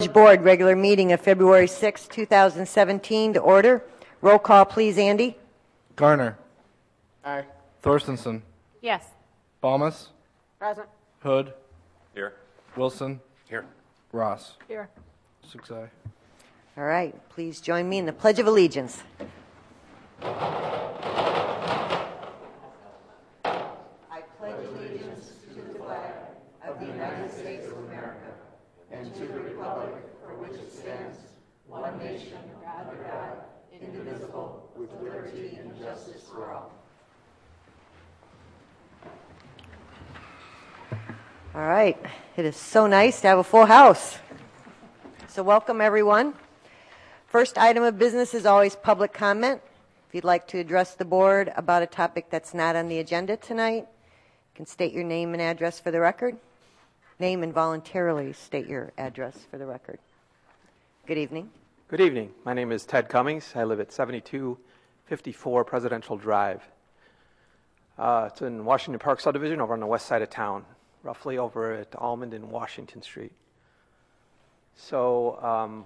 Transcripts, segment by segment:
Board regular meeting of February 6, 2017 to order. Roll call, please, Andy. Garner. Aye. Thorstensen. Yes. Balmas. Present. Hood. Here. Wilson. Here. Ross. Here. 6 aye. All right, please join me in the Pledge of Allegiance. I pledge allegiance to the flag of the United States of America and to the republic for which it stands, one nation, under God, indivisible, with liberty and justice for all. All right, it is so nice to have a full house. So welcome, everyone. First item of business is always public comment. If you'd like to address the board about a topic that's not on the agenda tonight, you can state your name and address for the record. Name and voluntarily state your address for the record. Good evening. Good evening. My name is Ted Cummings. I live at 7254 Presidential Drive. It's in Washington Park subdivision over on the west side of town, roughly over at Almond and Washington Street. So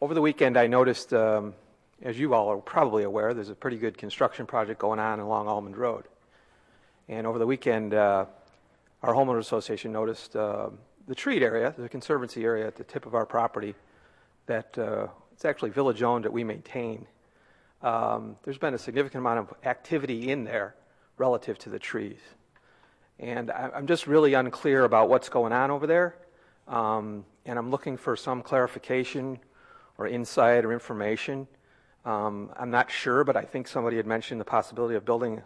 over the weekend I noticed, as you all are probably aware, there's a pretty good construction project going on along Almond Road. And over the weekend, our homeowners association noticed the treat area, the conservancy area at the tip of our property, that it's actually village owned that we maintain. There's been a significant amount of activity in there relative to the trees. And I'm just really unclear about what's going on over there. And I'm looking for some clarification or insight or information. I'm not sure, but I think somebody had mentioned the possibility of building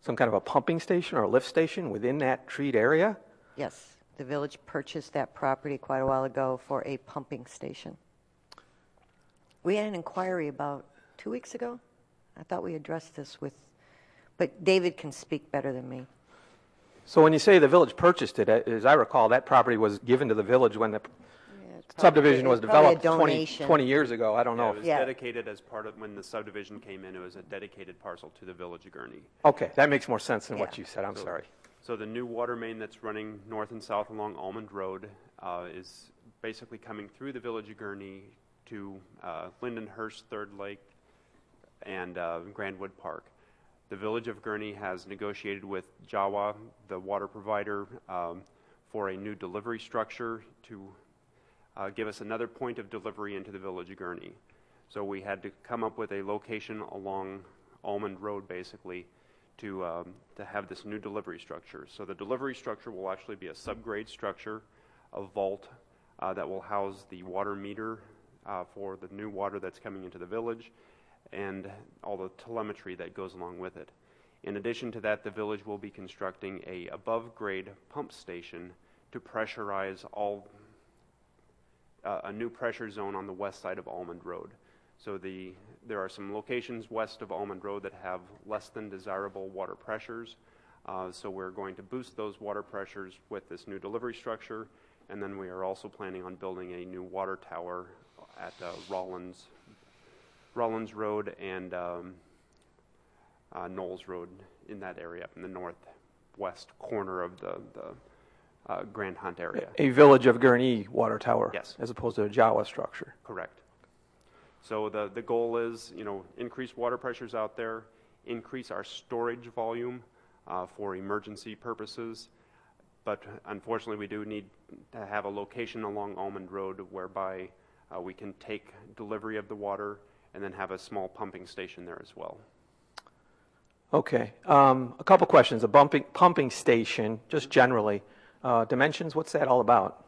some kind of a pumping station or a lift station within that treat area. Yes, the village purchased that property quite a while ago for a pumping station. We had an inquiry about 2 weeks ago. I thought we addressed this with, but David can speak better than me. So when you say the village purchased it, as I recall, that property was given to the village when the subdivision was developed 20 years ago. I don't know. It was dedicated as part of when the subdivision came in. It was a dedicated parcel to the village of Gurnee. Okay, that makes more sense than what you said. I'm sorry. So the new water main that's running north and south along Almond Road is basically coming through the village of Gurnee to Lindenhurst, Third Lake, and Grandwood Park. The village of Gurnee has negotiated with Jawa, the water provider, for a new delivery structure to give us another point of delivery into the village of Gurnee. So we had to come up with a location along Almond Road, basically, to have this new delivery structure. So the delivery structure will actually be a subgrade structure, a vault that will house the water meter for the new water that's coming into the village, and all the telemetry that goes along with it. In addition to that, the village will be constructing a above-grade pump station to pressurize a new pressure zone on the west side of Almond Road. So there are some locations west of Almond Road that have less than desirable water pressures. So we're going to boost those water pressures with this new delivery structure, and then we are also planning on building a new water tower at Rollins Road and Knowles Road in that area, up in the northwest corner of the Grand Hunt area. A village of Gurnee water tower, yes, as opposed to a Jawa structure. Correct. So the goal is, increase water pressures out there, increase our storage volume for emergency purposes, but unfortunately we do need to have a location along Almond Road whereby we can take delivery of the water and then have a small pumping station there as well. Okay. A couple questions. A pumping station, just generally. Dimensions, what's that all about?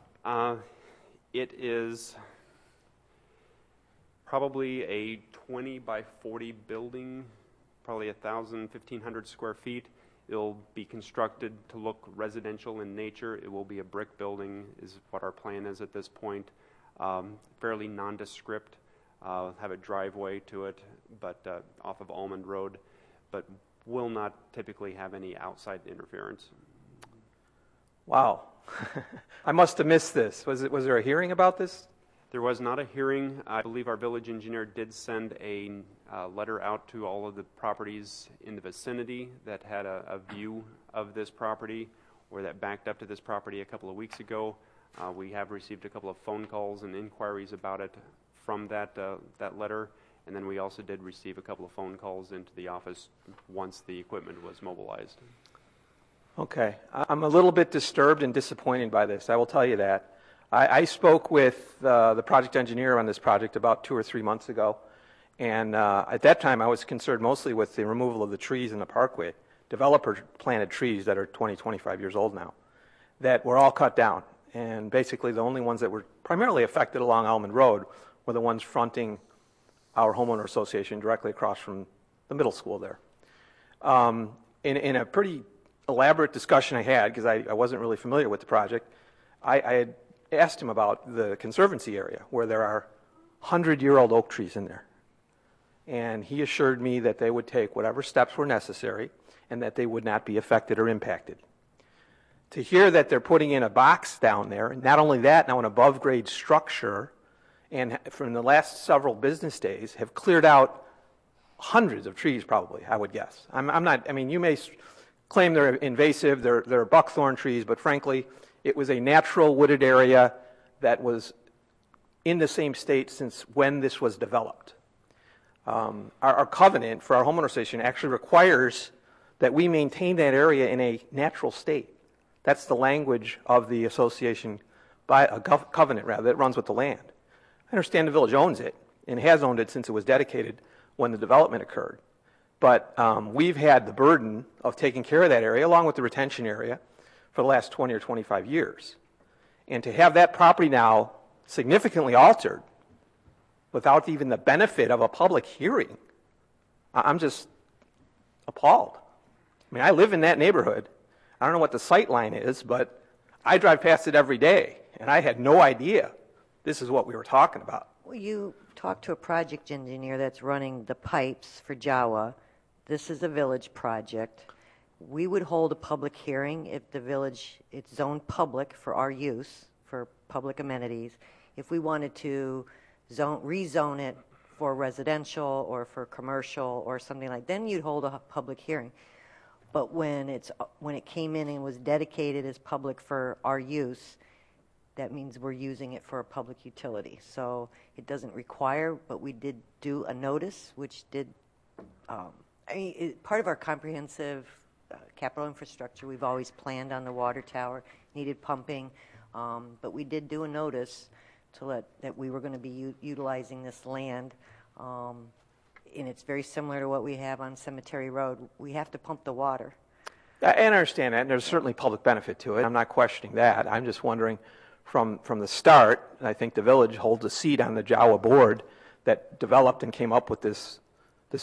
It is probably a 20 by 40 building, probably 1,500 square feet. It'll be constructed to look residential in nature. It will be a brick building is what our plan is at this point. Fairly nondescript. Have a driveway to it, but off of Almond Road, but will not typically have any outside interference. Wow. I must have missed this. Was there a hearing about this? There was not a hearing. I believe our village engineer did send a letter out to all of the properties in the vicinity that had a view of this property or that backed up to this property a couple of weeks ago. We have received a couple of phone calls and inquiries about it from that letter, and then we also did receive a couple of phone calls into the office once the equipment was mobilized. Okay. I'm a little bit disturbed and disappointed by this. I will tell you that. I spoke with the project engineer on this project about 2 or 3 months ago, and at that time I was concerned mostly with the removal of the trees in the parkway. Developer planted trees that are 20, 25 years old now that were all cut down. And basically the only ones that were primarily affected along Almond Road were the ones fronting our homeowner association directly across from the middle school there. In a pretty elaborate discussion I had, because I wasn't really familiar with the project, I had asked him about the Conservancy area where there are 100-year-old oak trees in there. And he assured me that they would take whatever steps were necessary and that they would not be affected or impacted. To hear that they're putting in a box down there, and not only that, now an above-grade structure, and from the last several business days have cleared out hundreds of trees probably, I would guess. I'm not, I mean, you may claim they're invasive, they're buckthorn trees, but frankly, it was a natural wooded area that was in the same state since when this was developed. Our covenant for our homeowner association actually requires that we maintain that area in a natural state. That's the language of the association, by a covenant rather, that runs with the land. I understand the village owns it and has owned it since it was dedicated when the development occurred. But we've had the burden of taking care of that area along with the retention area for the last 20 or 25 years. And to have that property now significantly altered without even the benefit of a public hearing, I'm just appalled. I mean, I live in that neighborhood. I don't know what the sight line is, but I drive past it every day, and I had no idea this is what we were talking about. Well, you talked to a project engineer that's running the pipes for Jawa. This is a village project. We would hold a public hearing if the village, it's zoned public for our use, for public amenities. If we wanted to rezone it for residential or for commercial or something like, then you'd hold a public hearing. But when it came in and was dedicated as public for our use, that means we're using it for a public utility. So it doesn't require, but we did do a notice, which did, part of our comprehensive capital infrastructure, we've always planned on the water tower, needed pumping, but we did do a notice to that we were going to be utilizing this land. And it's very similar to what we have on Cemetery Road. We have to pump the water. I understand that, and there's certainly public benefit to it. I'm not questioning that. I'm just wondering, from the start, and I think the village holds a seat on the Jawa board that developed and came up with this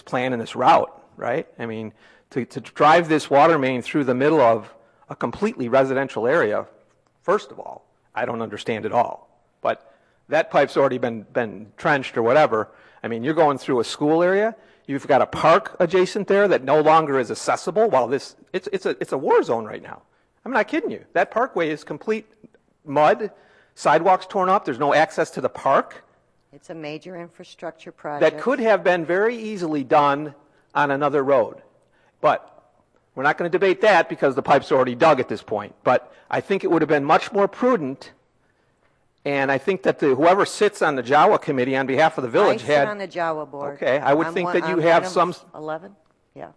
plan and this route, right? I mean, to drive this water main through the middle of a completely residential area, first of all, I don't understand at all. But that pipe's already been trenched or whatever. I mean, you're going through a school area. You've got a park adjacent there that no longer is accessible. While it's a war zone right now. I'm not kidding you. That parkway is complete mud, sidewalks torn up. There's no access to the park. It's a major infrastructure project. That could have been very easily done on another road. But we're not going to debate that because the pipe's already dug at this point. But I think it would have been much more prudent. And I think that whoever sits on the Jawa committee on behalf of the village I sit on the Jawa board. Okay, I would think that you have some 11. Yeah.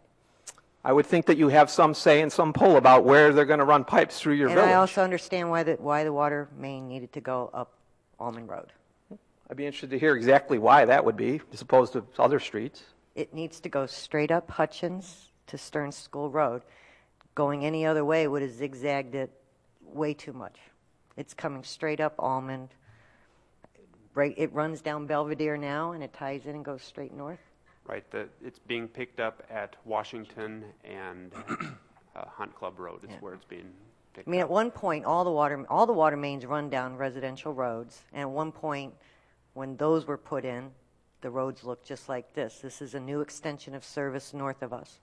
I would think that you have some say and some pull about where they're going to run pipes through your village. And I also understand why the water main needed to go up Almond Road. I'd be interested to hear exactly why that would be, as opposed to other streets. It needs to go straight up Hutchins to Stearns School Road. Going any other way would have zigzagged it way too much. It's coming straight up Almond. Right, it runs down Belvedere now, and it ties in and goes straight north. Right, it's being picked up at Washington and Hunt Club Road is where it's being picked up. I mean, at one point, all the water mains run down residential roads, and at one point, when those were put in, the roads looked just like this. This is a new extension of service north of us.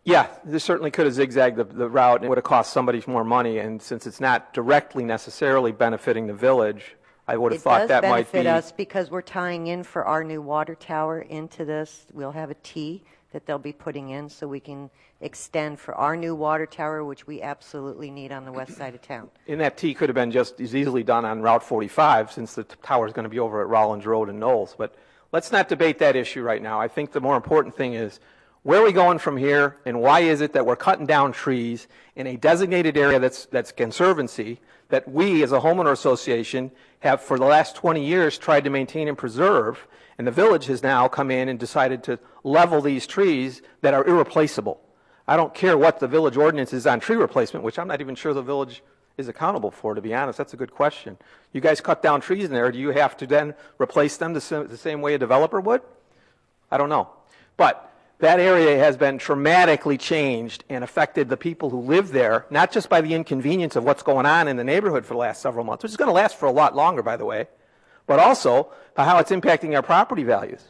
Yeah, this certainly could have zigzagged the route, and it would have cost somebody more money, and since it's not directly necessarily benefiting the village, I would have thought that might be... It does benefit us because we're tying in for our new water tower into this. We'll have a T that they'll be putting in so we can extend for our new water tower, which we absolutely need on the west side of town. And that T could have been just as easily done on Route 45 since the tower is going to be over at Rollins Road and Knowles. But let's not debate that issue right now. I think the more important thing is where are we going from here, and why is it that we're cutting down trees in a designated area that's conservancy that we as a homeowner association have for the last 20 years tried to maintain and preserve, and the village has now come in and decided to level these trees that are irreplaceable. I don't care what the village ordinance is on tree replacement, which I'm not even sure the village is accountable for, to be honest. That's a good question. You guys cut down trees in there. Do you have to then replace them the same way a developer would? I don't know. But that area has been dramatically changed and affected the people who live there, not just by the inconvenience of what's going on in the neighborhood for the last several months, which is going to last for a lot longer, by the way, but also by how it's impacting our property values.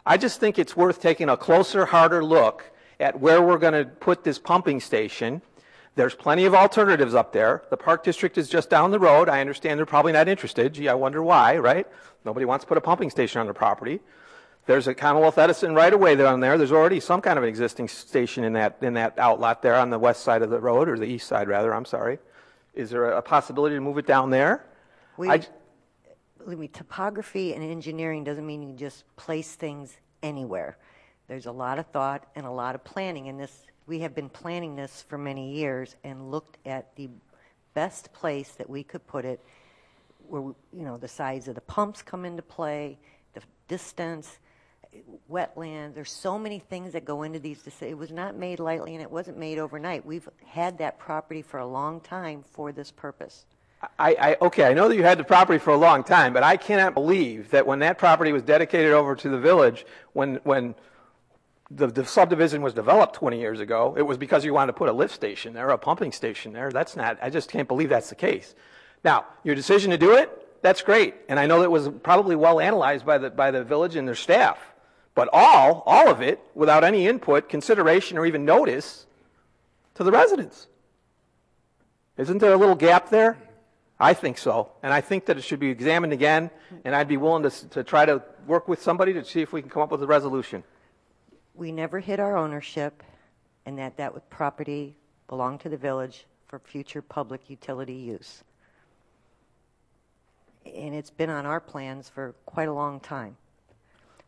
I just think it's worth taking a closer, harder look at where we're going to put this pumping station. There's plenty of alternatives up there. The Park District is just down the road. I understand they're probably not interested. Gee, I wonder why, right? Nobody wants to put a pumping station on their property. There's a Commonwealth Edison right away down there. There's already some kind of an existing station in that outlet there on the west side of the road, or the east side rather, I'm sorry. Is there a possibility to move it down there? Topography and engineering doesn't mean you just place things anywhere. There's a lot of thought and a lot of planning in this. We have been planning this for many years and looked at the best place that we could put it where, the size of the pumps come into play, the distance, wetlands. There's so many things that go into these. It was not made lightly, and it wasn't made overnight. We've had that property for a long time for this purpose. Okay, I know that you had the property for a long time, but I cannot believe that when that property was dedicated over to the village, when the subdivision was developed 20 years ago, it was because you wanted to put a lift station there, a pumping station there. That's not, I just can't believe that's the case. Now, your decision to do it, that's great. And I know that was probably well analyzed by the village and their staff. But all of it, without any input, consideration, or even notice to the residents. Isn't there a little gap there? I think so. And I think that it should be examined again, and I'd be willing to try to work with somebody to see if we can come up with a resolution. We never hid our ownership, and that property belonged to the village for future public utility use. And it's been on our plans for quite a long time.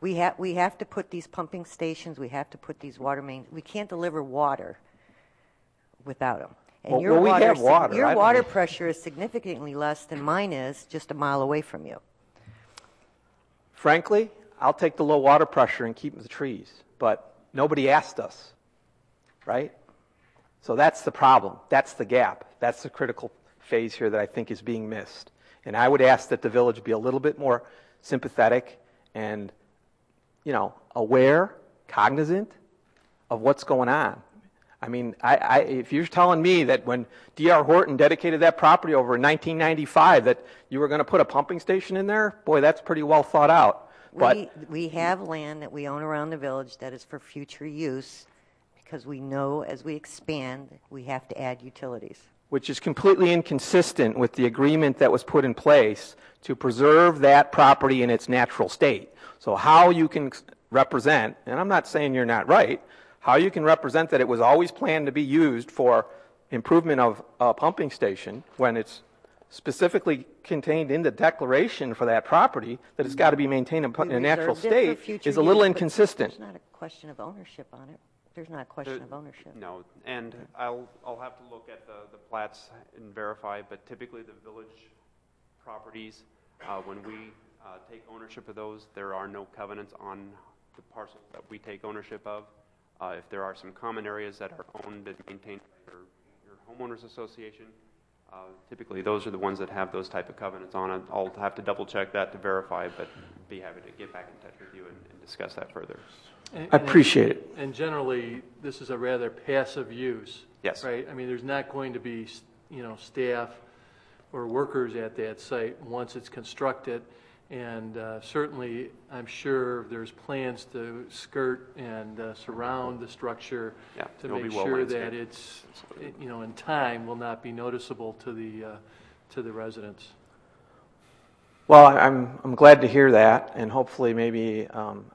We have to put these pumping stations, we have to put these water mains. We can't deliver water without them. And we have water. Your water pressure is significantly less than mine is just a mile away from you. Frankly, I'll take the low water pressure and keep the trees, but nobody asked us, right? So that's the problem. That's the gap. That's the critical phase here that I think is being missed. And I would ask that the village be a little bit more sympathetic and, aware, cognizant of what's going on. I mean, if you're telling me that when D.R. Horton dedicated that property over in 1995 that you were going to put a pumping station in there, boy, that's pretty well thought out. We have land that we own around the village that is for future use because we know as we expand, we have to add utilities. Which is completely inconsistent with the agreement that was put in place to preserve that property in its natural state. So how you can represent, and I'm not saying you're not right, how you can represent that it was always planned to be used for improvement of a pumping station when it's specifically contained in the declaration for that property that it's got to be maintained in a natural state is a little inconsistent. There's not a question of ownership on it. There's not a question of ownership. No, and I'll have to look at the plats and verify, but typically the village properties, when we take ownership of those, there are no covenants on the parcels that we take ownership of. If there are some common areas that are owned and maintained by your homeowners association, typically those are the ones that have those type of covenants on it. I'll have to double check that to verify, but be happy to get back in touch with you and discuss that further. I appreciate it. And generally, this is a rather passive use. Yes. Right? I mean, there's not going to be, staff or workers at that site once it's constructed. And certainly, I'm sure there's plans to skirt and surround the structure to make sure that it's, in time will not be noticeable to the residents. Well, I'm glad to hear that, and hopefully maybe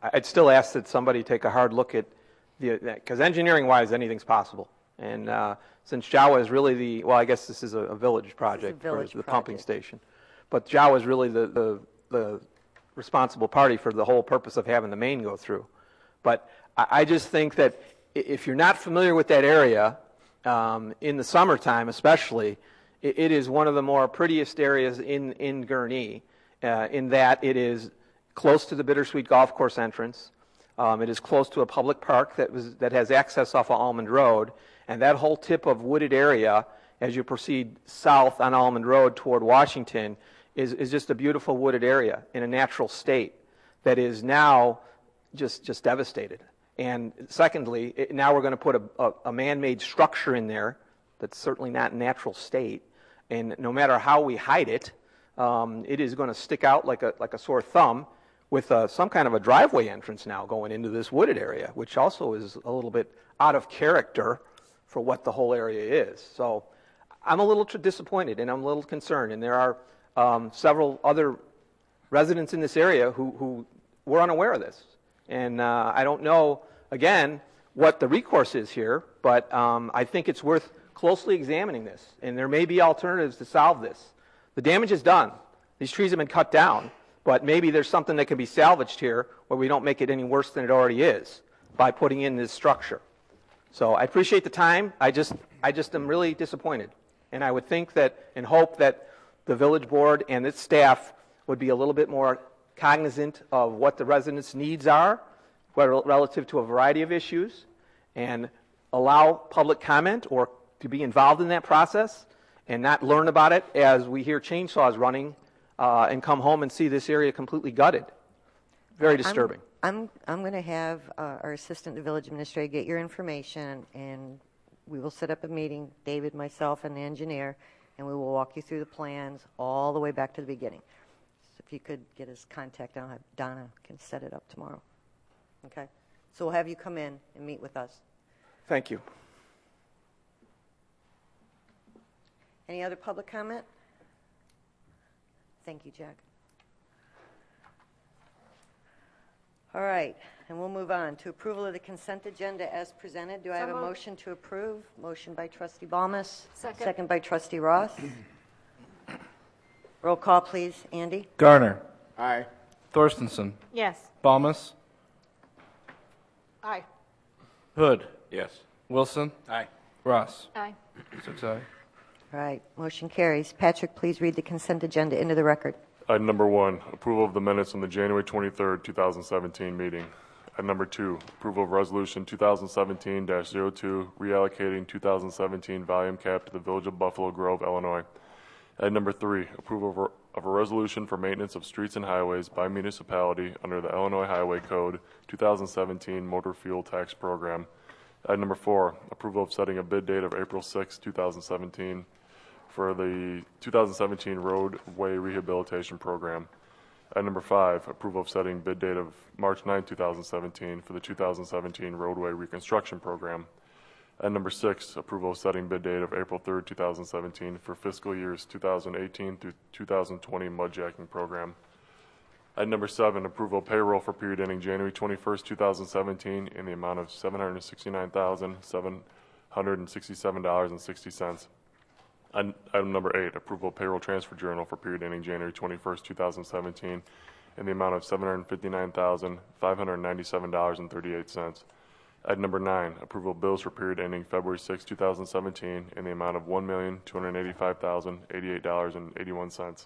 I'd still ask that somebody take a hard look at because engineering-wise, anything's possible. And since Jawa is really I guess this is a village project for the pumping station. But Jawa is really the responsible party for the whole purpose of having the main go through. But I just think that if you're not familiar with that area, in the summertime especially, it is one of the more prettiest areas in Gurnee, in that it is close to the Bittersweet Golf Course entrance. It is close to a public park that has access off of Almond Road, and that whole tip of wooded area, as you proceed south on Almond Road toward Washington, is just a beautiful wooded area in a natural state that is now just devastated. And secondly, now we're going to put a man-made structure in there that's certainly not in natural state, and no matter how we hide it, it is going to stick out like a sore thumb, with some kind of a driveway entrance now going into this wooded area, which also is a little bit out of character for what the whole area is. So I'm a little disappointed, and I'm a little concerned, and there are several other residents in this area who were unaware of this. And I don't know, again, what the recourse is here, but I think it's worth closely examining this, and there may be alternatives to solve this. The damage is done. These trees have been cut down, but maybe there's something that can be salvaged here where we don't make it any worse than it already is by putting in this structure. So I appreciate the time. I just am really disappointed. And I would think that and hope that the village board and its staff would be a little bit more cognizant of what the residents' needs are relative to a variety of issues, and allow public comment or to be involved in that process, and not learn about it as we hear chainsaws running and come home and see this area completely gutted. Very disturbing. I'm going to have our assistant, the village administrator, get your information, and we will set up a meeting, David, myself, and the engineer, and we will walk you through the plans all the way back to the beginning. So if you could get his contact, I'll have Donna can set it up tomorrow. Okay? So we'll have you come in and meet with us. Thank you. Any other public comment? Thank you, Jack. All right, and we'll move on to approval of the consent agenda as presented. Do I have a motion to approve? Motion by Trustee Balmas. Second by Trustee Ross. Roll call, please. Andy? Garner. Aye. Thorstensen. Yes. Balmas. Aye. Hood. Yes. Wilson. Aye. Ross. Aye. 6 aye. All right, motion carries. Patrick, please read the consent agenda into the record. Item number 1, approval of the minutes on the January 23rd, 2017 meeting. Item number 2, approval of resolution 2017-02, reallocating 2017 volume cap to the Village of Buffalo Grove, Illinois. Item number 3, approval of a resolution for maintenance of streets and highways by municipality under the Illinois Highway Code 2017 Motor Fuel Tax Program. Item number 4, approval of setting a bid date of April 6, 2017 for the 2017 roadway rehabilitation program. Item number 5, approval of setting bid date of March 9, 2017 for the 2017 roadway reconstruction program. Item number 6, approval of setting bid date of April 3, 2017 for fiscal years 2018 through 2020 mudjacking program. Item number 7, approval of payroll for period ending January 21st, 2017 in the amount of $769,767.60. Item number 8, approval of payroll transfer journal for period ending January 21st, 2017 in the amount of $759,597.38. Item number 9, approval of bills for period ending February 6, 2017 in the amount of $1,285,088.81.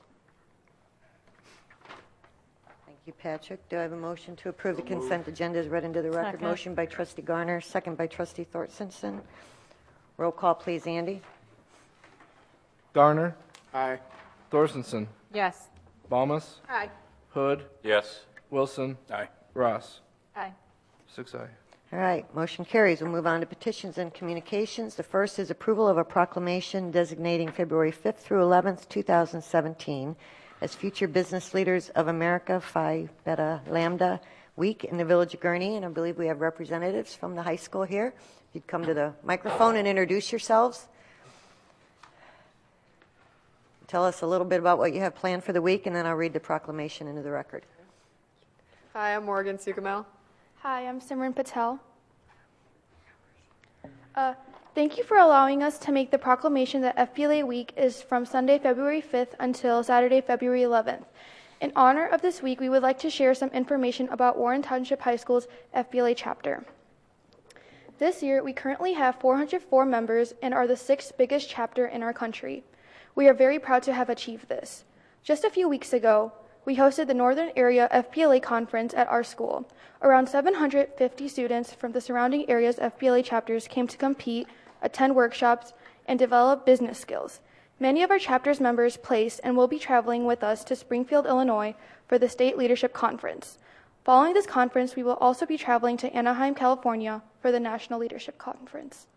Thank you, Patrick. Do I have a motion to approve the consent agenda as read into the record? Second. Motion by Trustee Garner, second by Trustee Thorstensen. Roll call, please, Andy. Garner. Aye. Thorstensen. Yes. Balmas. Aye. Hood. Yes. Wilson. Aye. Ross. Aye. 6 aye. All right, motion carries. We'll move on to petitions and communications. The first is approval of a proclamation designating February 5th through 11th, 2017 as Future Business Leaders of America Phi Beta Lambda Week in the Village of Gurnee, and I believe we have representatives from the high school here. If you'd come to the microphone and introduce yourselves. Tell us a little bit about what you have planned for the week, and then I'll read the proclamation into the record. Hi, I'm Morgan Sukamel. Hi, I'm Simran Patel. Thank you for allowing us to make the proclamation that FBLA Week is from Sunday, February 5th until Saturday, February 11th. In honor of this week, we would like to share some information about Warren Township High School's FBLA chapter. This year, we currently have 404 members and are the 6th biggest chapter in our country. We are very proud to have achieved this. Just a few weeks ago, we hosted the Northern Area FBLA Conference at our school. Around 750 students from the surrounding area's FBLA chapters came to compete, attend workshops, and develop business skills. Many of our chapter's members placed and will be traveling with us to Springfield, Illinois for the State Leadership Conference. Following this conference, we will also be traveling to Anaheim, California for the National Leadership Conference.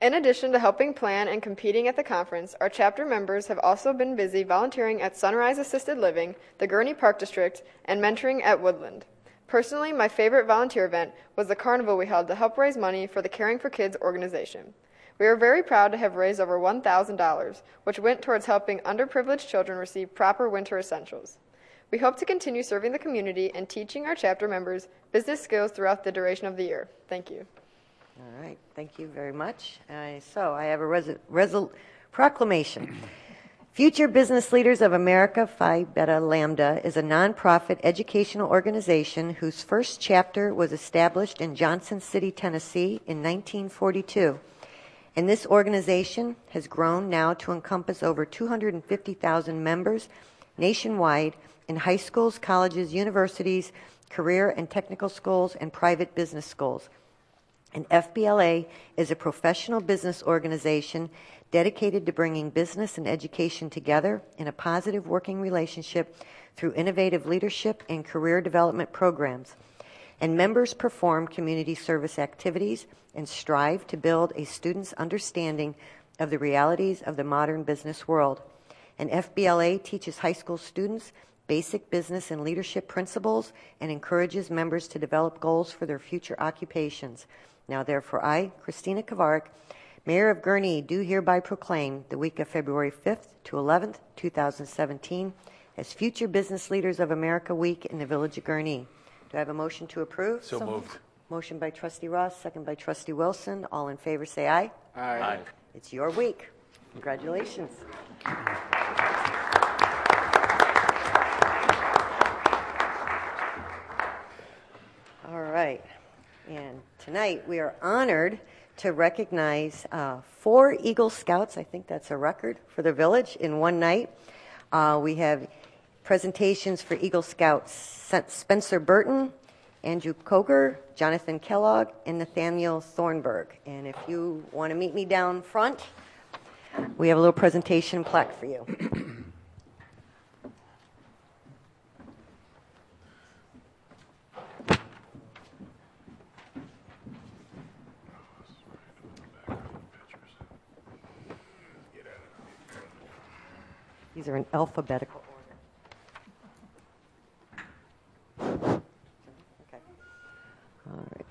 In addition to helping plan and competing at the conference, our chapter members have also been busy volunteering at Sunrise Assisted Living, the Gurnee Park District, and mentoring at Woodland. Personally, my favorite volunteer event was the carnival we held to help raise money for the Caring for Kids organization. We are very proud to have raised over $1,000, which went towards helping underprivileged children receive proper winter essentials. We hope to continue serving the community and teaching our chapter members business skills throughout the duration of the year. Thank you. All right, thank you very much. So I have a proclamation. Future Business Leaders of America Phi Beta Lambda is a nonprofit educational organization whose first chapter was established in Johnson City, Tennessee in 1942. And this organization has grown now to encompass over 250,000 members nationwide in high schools, colleges, universities, career and technical schools, and private business schools. And FBLA is a professional business organization dedicated to bringing business and education together in a positive working relationship through innovative leadership and career development programs. And members perform community service activities and strive to build a student's understanding of the realities of the modern business world. And FBLA teaches high school students basic business and leadership principles and encourages members to develop goals for their future occupations. Now, therefore, I, Christina Kavarik, Mayor of Gurnee, do hereby proclaim the week of February 5th to 11th, 2017, as Future Business Leaders of America Week in the Village of Gurnee. Do I have a motion to approve? So moved. Motion by Trustee Ross, second by Trustee Wilson. All in favor, say aye. Aye. It's your week. Congratulations. All right. And tonight we are honored to recognize 4 Eagle Scouts. I think that's a record for the village in one night. We have presentations for Eagle Scouts Spencer Burton, Andrew Koger, Jonathan Kellogg, and Nathaniel Thornburg. And if you want to meet me down front, we have a little presentation plaque for you. These are in alphabetical order. Okay. All right.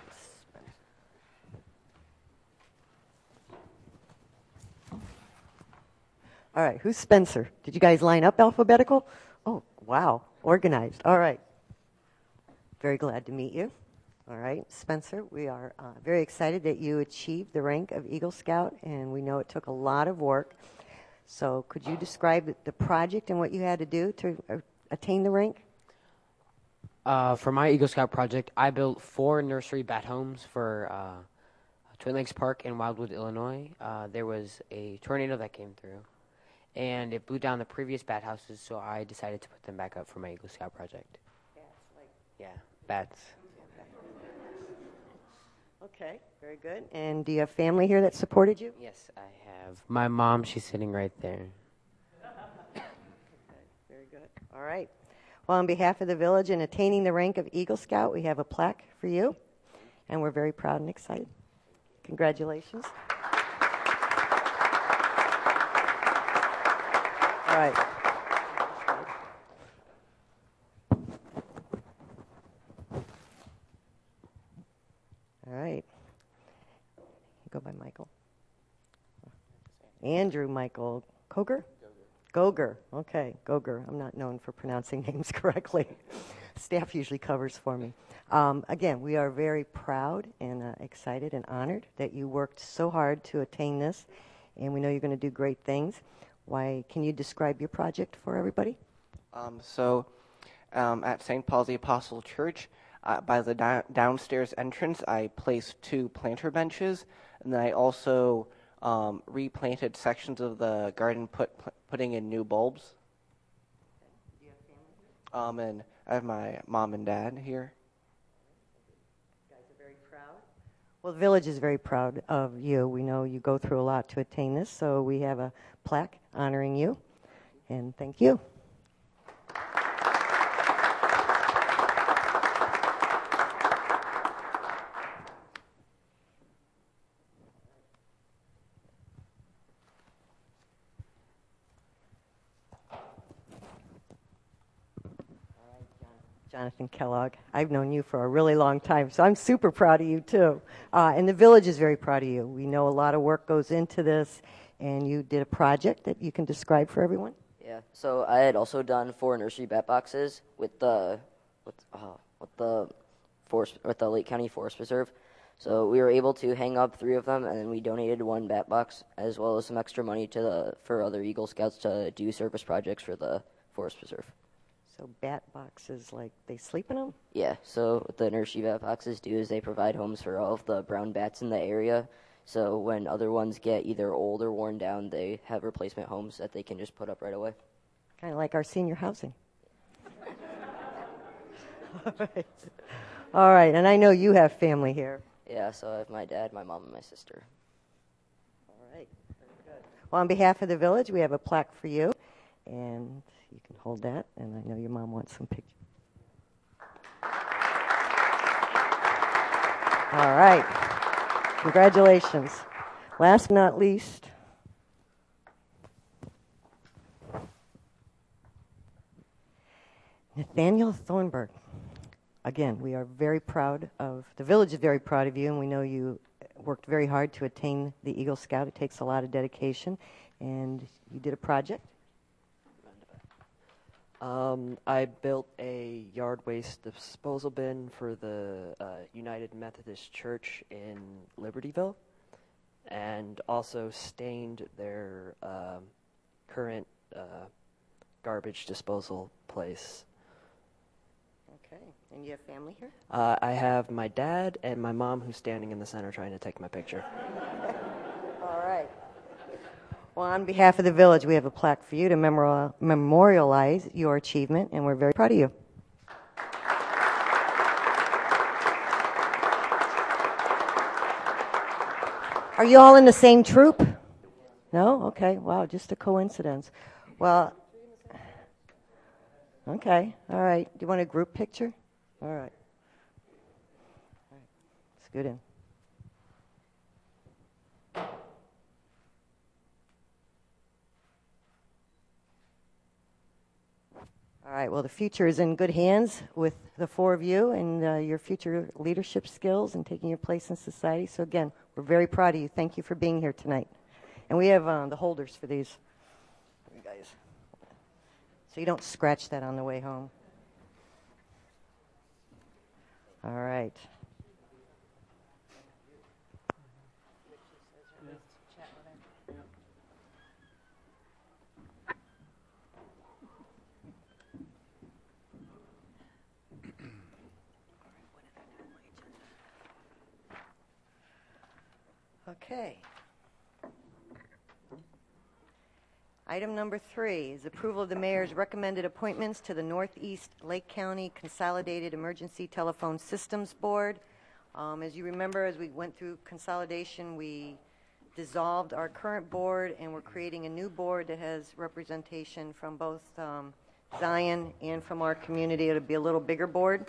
All right. Who's Spencer? Did you guys line up alphabetical? Oh, wow. Organized. All right. Very glad to meet you. All right. Spencer, we are very excited that you achieved the rank of Eagle Scout, and we know it took a lot of work. So could you describe the project and what you had to do to attain the rank? For my Eagle Scout project, I built 4 nursery bat homes for Twin Lakes Park in Wildwood, Illinois. There was a tornado that came through, and it blew down the previous bat houses, so I decided to put them back up for my Eagle Scout project. Yeah, bats. Okay, very good. And do you have family here that supported you? Yes, I have. My mom, she's sitting right there. Okay, very good. All right. Well, on behalf of the village and attaining the rank of Eagle Scout, we have a plaque for you, and we're very proud and excited. Congratulations. All right. All right. Go by Michael. Andrew Michael Koger? Goger. Okay, Goger. I'm not known for pronouncing names correctly. Staff usually covers for me. Again, we are very proud and excited and honored that you worked so hard to attain this, and we know you're going to do great things. Why? Can you describe your project for everybody? At St. Paul's the Apostle Church, by the downstairs entrance, I placed 2 planter benches, and then I also replanted sections of the garden, putting in new bulbs. Do you have family? And I have my mom and dad here. You guys are very proud. Well, the village is very proud of you. We know you go through a lot to attain this, so we have a plaque honoring you, and thank you. Jonathan Kellogg. I've known you for a really long time, so I'm super proud of you, too. And the village is very proud of you. We know a lot of work goes into this, and you did a project that you can describe for everyone? Yeah, so I had also done 4 nursery bat boxes with the Lake County Forest Preserve. So we were able to hang up 3 of them, and then we donated 1 bat box, as well as some extra money for other Eagle Scouts to do service projects for the Forest Preserve. So bat boxes, like they sleep in them? Yeah, so what the nursery bat boxes do is they provide homes for all of the brown bats in the area. So when other ones get either old or worn down, they have replacement homes that they can just put up right away. Kind of like our senior housing. All right, and I know you have family here. Yeah, so I have my dad, my mom, and my sister. All right, very good. Well, on behalf of the village, we have a plaque for you, and you can hold that, and I know your mom wants some pictures. All right. Congratulations. Last but not least, Nathaniel Thornburg. Again, we are very proud of, the village is very proud of you, and we know you worked very hard to attain the Eagle Scout. It takes a lot of dedication, and you did a project. I built a yard waste disposal bin for the United Methodist Church in Libertyville, and also stained their current garbage disposal place. Okay, and you have family here? I have my dad and my mom, who's standing in the center trying to take my picture. All right. Well, on behalf of the village, we have a plaque for you to memorialize your achievement, and we're very proud of you. Are you all in the same troop? No? Okay. Wow, just a coincidence. Well, okay. All right. Do you want a group picture? All right. Let's scoot in. All right, well, the future is in good hands with the 4 of you and your future leadership skills and taking your place in society. So, again, we're very proud of you. Thank you for being here tonight. And we have the holders for these for you guys. So you don't scratch that on the way home. All right. Okay. Item number 3 is approval of the mayor's recommended appointments to the Northeast Lake County Consolidated Emergency Telephone Systems Board. As you remember, as we went through consolidation, we dissolved our current board, and we're creating a new board that has representation from both Zion and from our community. It'll be a little bigger board.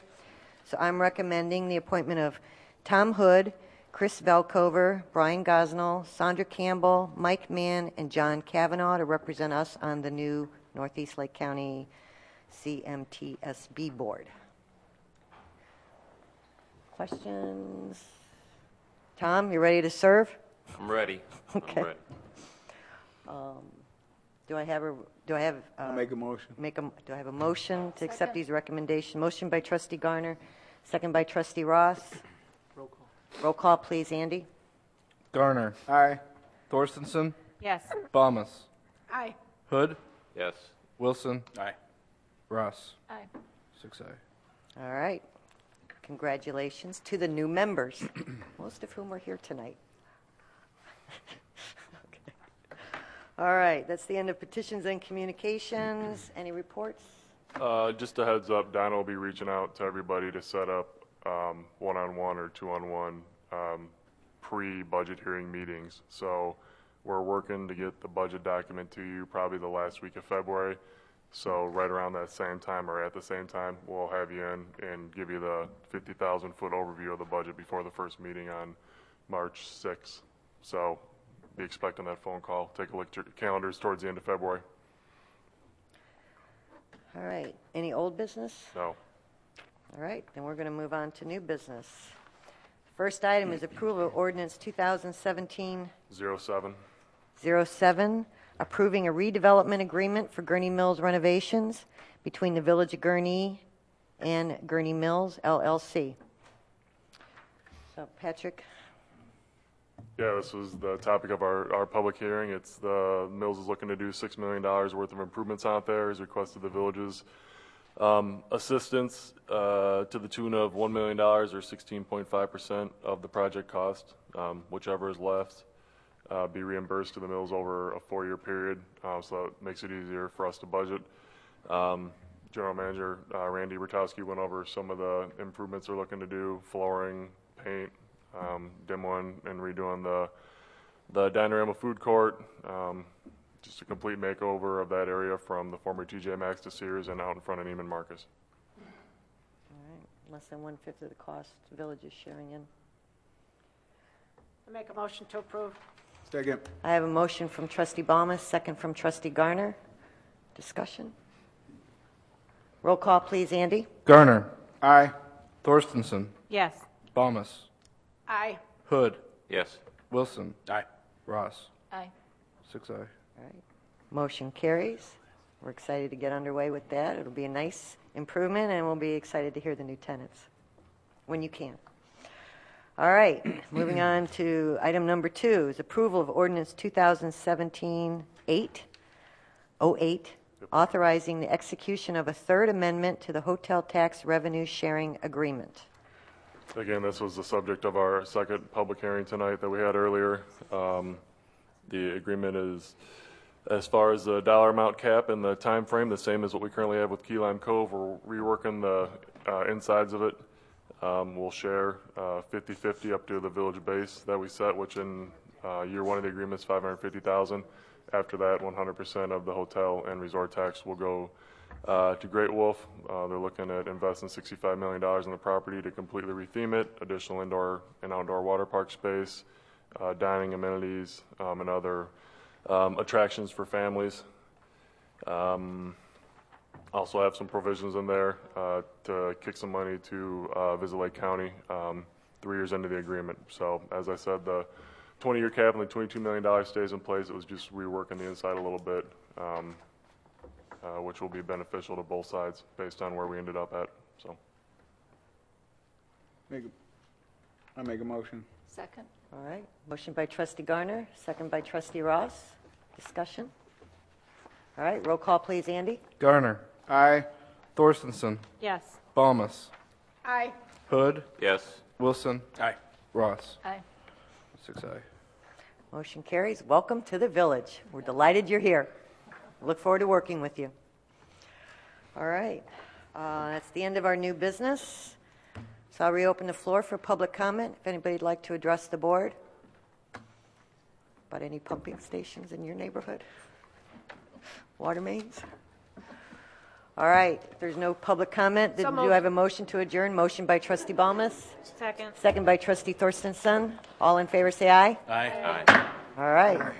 So I'm recommending the appointment of Tom Hood, Chris Velkover, Brian Gosnell, Sandra Campbell, Mike Mann, and John Kavanaugh to represent us on the new Northeast Lake County CMTSB board. Questions? Tom, you ready to serve? I'm ready. Okay. I'm ready. Do I have I'll make a motion. do I have a motion to accept these recommendations? Motion by trustee Garner, second by trustee Ross. Roll call. Roll call, please, Andy. Garner. Aye. Thorstenson. Yes. Thomas. Aye. Hood. Yes. Wilson. Aye. Ross. Aye. 6 ayes. All right. Congratulations to the new members, most of whom are here tonight. Okay. All right, that's the end of petitions and communications. Any reports? Just a heads up, Donna will be reaching out to everybody to set up one-on-one or two-on-one pre-budget hearing meetings. So we're working to get the budget document to you probably the last week of February. So right around that same time or at the same time, we'll have you in and give you the 50,000-foot overview of the budget before the first meeting on March 6th. So be expecting that phone call. Take a look at your calendars towards the end of February. All right, any old business? No. All right, then we're going to move on to new business. First item is approval of ordinance 2017-07, 07. approving a redevelopment agreement for Gurnee Mills renovations between the Village of Gurnee and Gurnee Mills, LLC. So, Patrick? Yeah, this was the topic of our public hearing. It's the Mills is looking to do $6 million worth of improvements out there. He's requested the village's assistance to the tune of $1 million or 16.5% of the project cost, whichever is left. Be reimbursed to the Mills over a 4-year period, so it makes it easier for us to budget. General Manager Randy Bertowski went over some of the improvements they're looking to do: flooring, paint, demoing and redoing the Dinorama food court. Just a complete makeover of that area from the former TJ Maxx to Sears and out in front of Neiman Marcus. All right, less than 1/5 of the cost the village is sharing in. I make a motion to approve. Second. I have a motion from trustee Balmas, second from trustee Garner. Discussion? Roll call, please, Andy. Garner. Aye. Thorstenson. Yes. Balmas. Aye. Hood. Yes. Wilson. Aye. Ross. Aye. 6 ayes. All right. Motion carries. We're excited to get underway with that. It'll be a nice improvement, and we'll be excited to hear the new tenants when you can. All right. Moving on to item number 2 is approval of ordinance 2017-08, authorizing the execution of a third amendment to the hotel tax revenue sharing agreement. Again, this was the subject of our second public hearing tonight that we had earlier. The agreement is, as far as the dollar amount cap and the time frame, the same as what we currently have with Key Lime Cove. We're reworking the insides of it. We'll share 50-50 up to the village base that we set, which in year 1 of the agreement is $550,000. After that, 100% of the hotel and resort tax will go to Great Wolf. They're looking at investing $65 million in the property to completely retheme it, additional indoor and outdoor water park space, dining amenities, and other attractions for families. Also have some provisions in there to kick some money to Visit Lake County 3 years into the agreement. So as I said, the 20-year cap and the $22 million stays in place. It was just reworking the inside a little bit, which will be beneficial to both sides based on where we ended up at. So, I make a motion. Second. All right. Motion by trustee Garner, second by trustee Ross. Discussion? All right. Roll call, please, Andy. Garner. Aye. Thorstenson. Yes. Balmas. Aye. Hood. yes. Wilson. Aye. Ross. Aye. 6 ayes. Motion carries. Welcome to the village. We're delighted you're here. Look forward to working with you. All right. That's the end of our new business. So I'll reopen the floor for public comment. If anybody would like to address the board about any pumping stations in your neighborhood, water mains. All right. If there's no public comment, So do moved. I have a motion to adjourn? Motion by trustee Balmas, Second. second by trustee Thorstenson. All in favor, say aye. Aye. All right.